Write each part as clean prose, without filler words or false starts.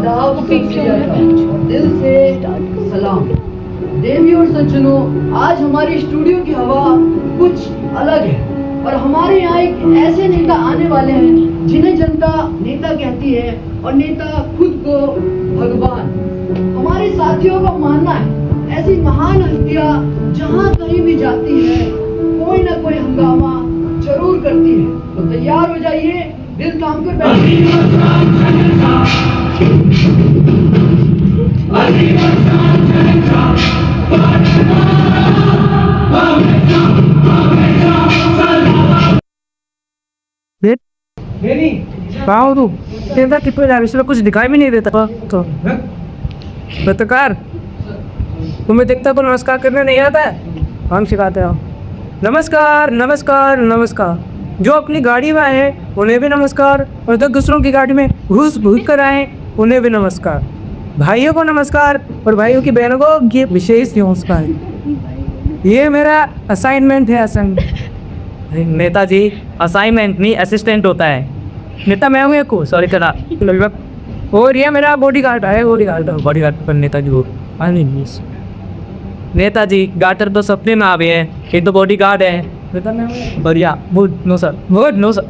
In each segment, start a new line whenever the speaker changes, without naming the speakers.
आदाब सब दिल से सलाम। देवी और सज्जनों, आज हमारी स्टूडियो की हवा कुछ अलग है और हमारे यहाँ एक ऐसे नेता आने वाले हैं जिन्हें जनता नेता कहती है और नेता खुद को भगवान। हमारे साथियों का मानना है ऐसी महान हस्तियाँ जहाँ कहीं भी जाती है कोई ना कोई हंगामा जरूर करती है। तो तैयार हो जाइए, दिल थाम कर बैठिए।
कहाँ हो तू? कहता कितने जा रही कुछ दिखाई भी नहीं देता तो पत्रकार तुम्हें देखता को नमस्कार करने नहीं आता है? हम सिखाते हो। नमस्कार नमस्कार नमस्कार। जो अपनी गाड़ी में आए उन्हें भी नमस्कार और जो दूसरों की गाड़ी में घुस घुस कर आए उन्हें भी नमस्कार। भाइयों को नमस्कार और भाइयों की बहनों को ये विशेष नमस्कार। ये मेरा असाइनमेंट है। नेताजी असाइनमेंट नहीं असिस्टेंट होता है। नेता मैं हूँ को सॉरी करा लगभग। और ये मेरा बॉडी गार्ड है। बॉडी गार्ड पर नेताजी हो। नेताजी गार्डर तो सपने में आवे हैं, ये तो बॉडी गार्ड है। नेता मैं बढ़िया गुड नो सर।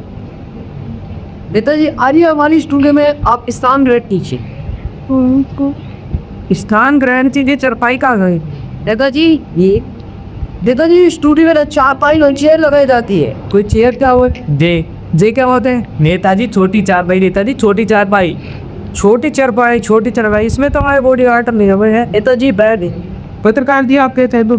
नेताजी आइए हमारी स्टूडियो में आप स्थान ग्रहण कीजिए।
स्थान ग्रहण कीजिए। चरपाई का गए
नेताजी स्टूडियो में चारपाई और चेयर लगाई जाती है।
कोई चेयर क्या हुआ? जे क्या होते हैं? नेताजी छोटी चारपाई। नेताजी छोटी चारपाई छोटी चारपाई इसमें तो हमारे बॉडी गार्ड नहीं हुए हैं।
नेताजी बैठ
पत्रकार जी आप कहते हैं तो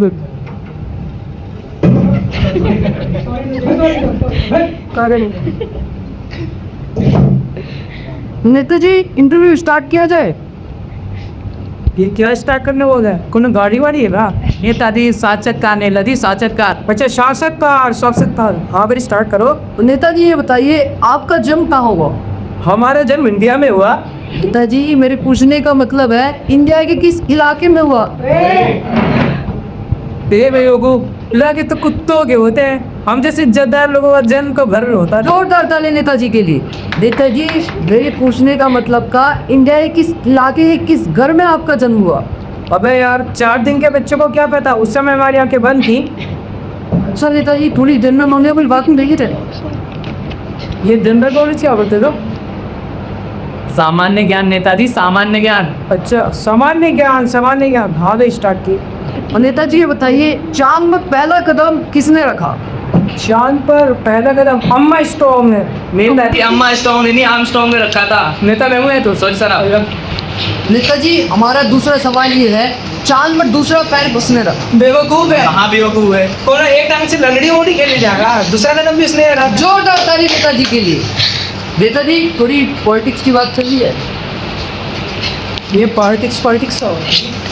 नेताजी इंटरव्यू स्टार्ट किया जाए।
ये क्या स्टार्ट करने बोल रहा है? कौन गाड़ी वाड़ी है ना? नेताजी शासककार ने लदी शासककार। अच्छा शासककार हाँ फिर स्टार्ट करो।
तो नेताजी ये बताइए आपका जन्म कहाँ हुआ?
हमारा जन्म इंडिया में हुआ।
नेताजी मेरे पूछने का मतलब है इंडिया के किस इलाके में हुआ?
इलाके तो कुत्तों के होते हैं। हम जैसे इज्जतदार लोगों का जन्म को घर होता है।
जोरदार ताली नेताजी के लिए। नेताजी मेरे पूछने का मतलब का इंडिया के किस इलाके के किस घर में आपका जन्म हुआ?
अबे यार 4 दिन के बच्चों को क्या पता, उस समय हमारी आंखें बंद थी।
अच्छा नेताजी थोड़ी जनरल नॉलेज बात में देखिए थे।
ये जनरल नॉलेज क्या बोलते हो? सामान्य ज्ञान नेताजी, सामान्य ज्ञान। अच्छा सामान्य ज्ञान हाँ तो स्टार्ट की।
और नेताजी ये बताइए चांद में पहला कदम किसने रखा?
चांद पर पहला कदम अम्मा स्ट्रॉन्ग ने। मेन दादी
अम्मा स्ट्रॉन्ग ने नहीं आर्मस्ट्रॉन्ग ने रखा था।
नेता मैं हूँ तो सॉरी सर।
नेताजी हमारा दूसरा सवाल ये है चांद में दूसरा पैर किसने रखा?
बेवकूफ है।
हाँ बेवकूफ है।
कौन एक टांग से लंगड़ी मोड़ी खेलने जाएगा? दूसरा कदम भी उसने रखा।
जोरदार ताली नेताजी के लिए। नेताजी थोड़ी पॉलिटिक्स की बात चल रही है।
ये पॉलिटिक्स हो।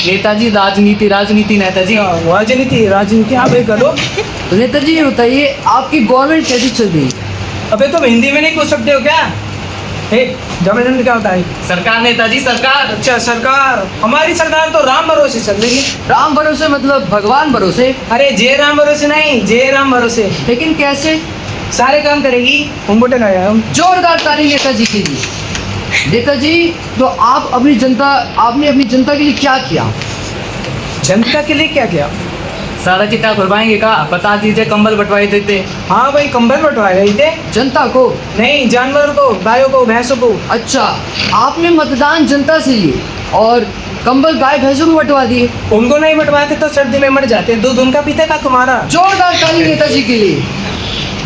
नेताजी राजनीति
राजनीति आप एक करो।
नेताजी ये बताइए आपकी गवर्नमेंट कैसी चल रही है?
अबे तुम हिंदी में नहीं पूछ सकते हो क्या? गवर्नमेंट क्या होता है?
सरकार नेताजी सरकार।
अच्छा सरकार। हमारी सरकार तो राम भरोसे चल रही है।
राम भरोसे मतलब भगवान भरोसे?
अरे जय राम भरोसे नहीं, जय राम भरोसे।
लेकिन कैसे?
सारे काम करेगी। हम बटन आया हम।
जोरदार ताली नेताजी के लिए। नेताजी तो आपने अपनी जनता के लिए क्या किया?
जनता के लिए क्या किया?
सारा किताब खुलवाएंगे का बता दीजिए। कंबल बंटवाए देते।
हाँ भाई कंबल बंटवाए रहे थे।
जनता को
नहीं, जानवरों को, गायों को, भैंसों को।
अच्छा आपने मतदान जनता से लिए और कंबल गाय भैंसों को बंटवा दिए।
उनको नहीं बंटवाते तो सर्दी में मर जाते। दूध उनका पीते का तुम्हारा।
जोरदार ताली नेताजी के लिए।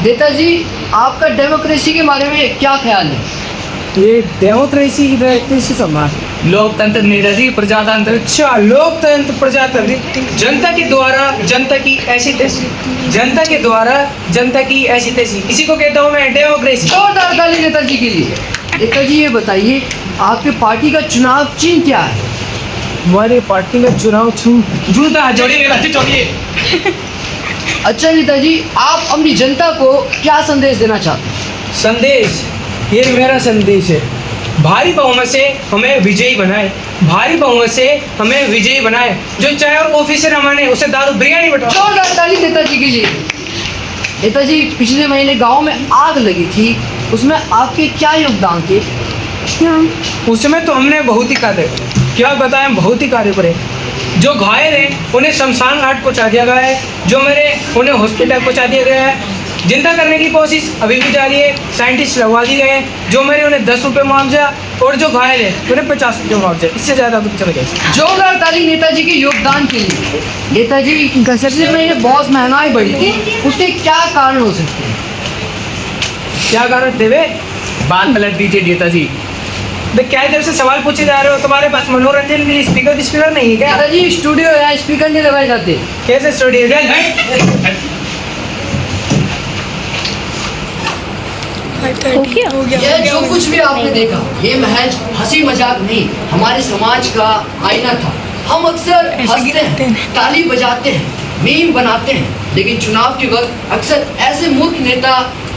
नेताजी आपका डेमोक्रेसी के बारे में क्या ख्याल है?
ये डेमोक्रेसी सम्मान
लोकतंत्र नेताजी प्रजातंत्र।
अच्छा लोकतंत्र प्रजातंत्र। जनता के द्वारा जनता की ऐसी तैसी, जनता के द्वारा जनता की ऐसी तैसी, इसी को कहता हूँ मैं डेमोक्रेसी।
जोरदार ताली नेताजी के लिए। नेताजी ये बताइए आपके पार्टी का चुनाव चिन्ह क्या है?
हमारी पार्टी का चुनाव चिन्ह
जूता जोड़िए।
अच्छा नेताजी आप अपनी जनता को क्या संदेश देना चाहते हैं?
संदेश ये मेरा संदेश है। भारी बहुमत से हमें विजयी बनाए। जो चाहे और ऑफिसर हमारे उसे दारू बिरयानी बंटवाओ।
जोरदार ताली नेताजी के लिए। नेताजी पिछले महीने गांव में आग लगी थी, उसमें आपके क्या योगदान थे?
उस समय तो हमने बहुत ही कार्य करे, क्या बताएं, बहुत ही कार्य करे। जो घायल हैं उन्हें शमशान घाट पहुंचा दिया गया है, जो मेरे उन्हें हॉस्पिटल पहुंचा दिया गया है। जिंदा करने की कोशिश अभी भी जारी है, साइंटिस्ट लगवा दिए गए हैं। जो मेरे उन्हें 10 रुपये मुआवजा और जो घायल है उन्हें 50 रुपये मुआवजा, इससे ज़्यादा कुछ चल गया।
जोरदार ताली नेताजी के योगदान के लिए। नेताजी गसर में ये बहुत महंगाई बढ़ी थी, उसके क्या कारण हो सकते हैं?
क्या कारण थे वे?
बात पलट दीजिए नेताजी।
क्या देर से सवाल पूछे जा रहे हो? तुम्हारे पास मनोरंजन के लिए स्पीकर नहीं है क्या?
नेताजी स्टूडियो है, स्पीकर नहीं लगाए जाते।
कैसे स्टूडियो?
ये जो कुछ भी आपने देखा, ये महज हंसी मजाक नहीं, हमारे समाज का आईना था। हम अक्सर हंसते हैं, ताली बजाते हैं, मीम बनाते हैं, लेकिन चुनाव के वक्त अक्सर ऐसे मूर्ख नेता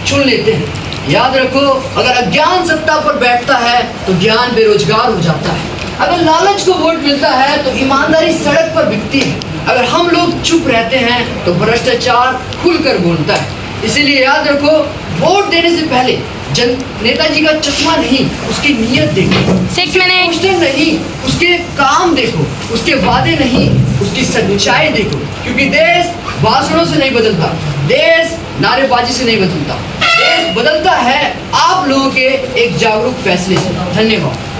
चुन लेते हैं। याद रखो, अगर अज्ञान सत्ता पर बैठता है तो ज्ञान बेरोजगार हो जाता है। अगर लालच को वोट मिलता है तो ईमानदारी सड़क पर बिकती है। अगर हम लोग चुप रहते हैं तो भ्रष्टाचार खुलकर बोलता है। इसीलिए याद रखो, वोट देने से पहले नेताजी का चश्मा नहीं, उसकी नीयत देखो।
6 मिनट।
पोस्टर नहीं, उसके काम देखो। उसके वादे नहीं, उसकी सच्चाई देखो। क्योंकि देश भाषणों से नहीं बदलता, देश नारेबाजी से नहीं बदलता, देश बदलता है आप लोगों के एक जागरूक फैसले से। धन्यवाद।